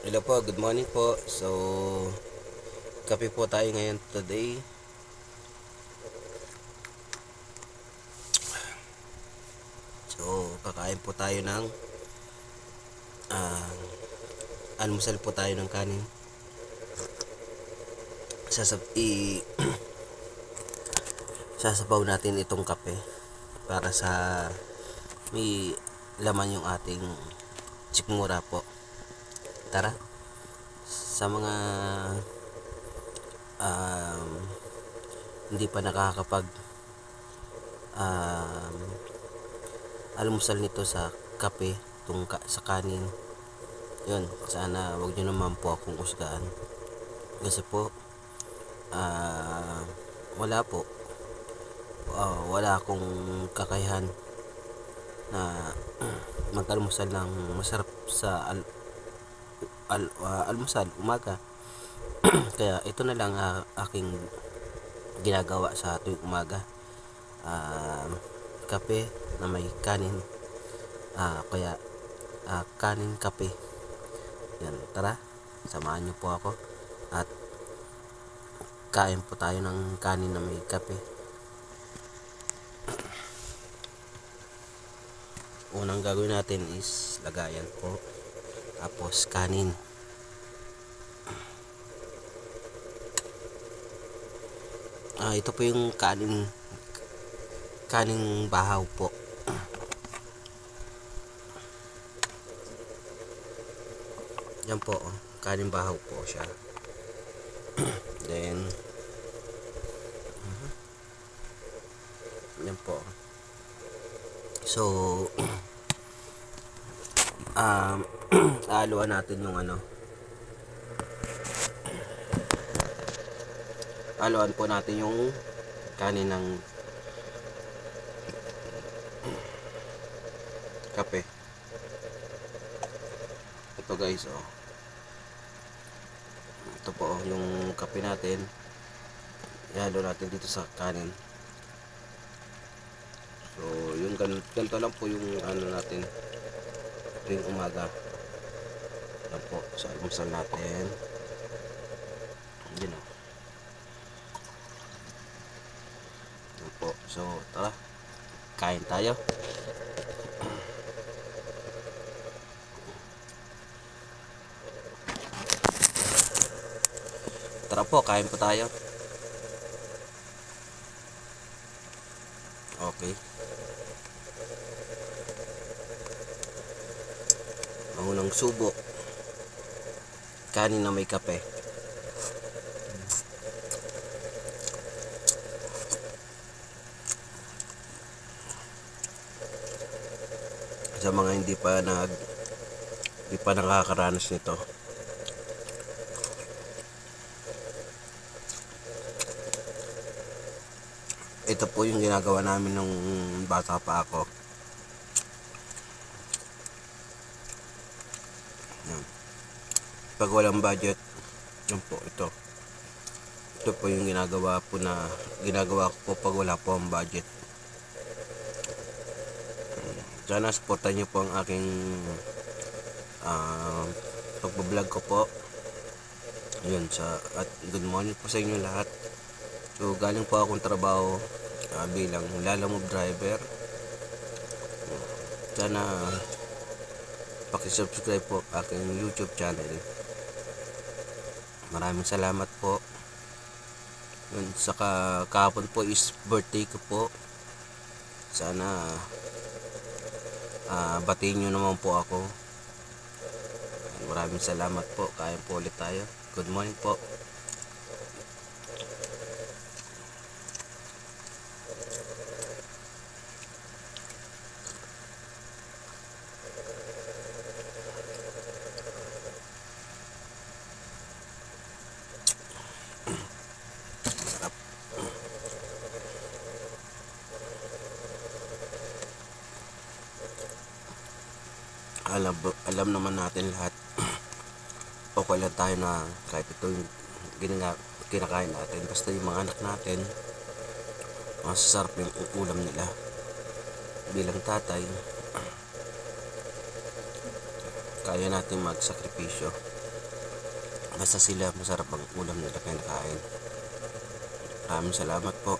Hello po, good morning po. So, kape po tayo ngayon today. So, kakain po tayo ng ah, almusal po tayo ng kanin. Sasab i Sasabaw natin itong kape para sa may laman yung ating sikmura po. Tara, sa mga um, hindi pa nakakapag um, almusal nito sa kape, sa kanin. Yun, sana wag nyo naman po akong usgaan. Kasi po, ah, wala po. Wala akong kakayahan na mag-almusal ng masarap sa almusal umaga. Kaya ito na lang aking ginagawa sa tuwing umaga. Kape na may kanin. Kaya kanin kape. Yan, tara, samahan niyo po ako at kain po tayo ng kanin na may kape. Unang gagawin natin is lagayan po, tapos kanin. Ito po yung kaning bahaw po. Yan po, kaning bahaw po siya. Then yan po. So haluan natin yung haluan po natin yung kanin ng kape. Ito guys, ito po yung kape natin. Ihalo natin dito sa kanin. So yung ganito lang po yung natin tuwing umaga. Yan po sa almusal natin. Yan po. So tara, kain tayo. Tara po, kain po tayo. Okay. Ang unang subo, kanin na may kape. Sa mga hindi pa nakakaranas nito, ito po yung ginagawa namin nung bata pa ako. Yan. Pag walang budget, yan po, ito po yung ginagawa ko po pag wala po ang budget. Sana supportan nyo po ang aking pagbablog ko po. Yun, at good morning po sa inyo lahat. So galing po akong trabaho bilang lalamove driver. Sana paki-subscribe po aking YouTube channel. Maraming salamat po. Yun, saka kahapon po is birthday ko po. Sana batiin nyo naman po ako. Maraming salamat po. Kain po ulit tayo. Good morning po. Sarap. Alam naman natin lahat, okay lang tayo na kahit ito yung kinakain natin, basta yung mga anak natin masasarap yung ulam nila. Bilang tatay, kaya natin magsakripisyo basta sila masarap ang ulam nila kinakain. Maraming salamat po.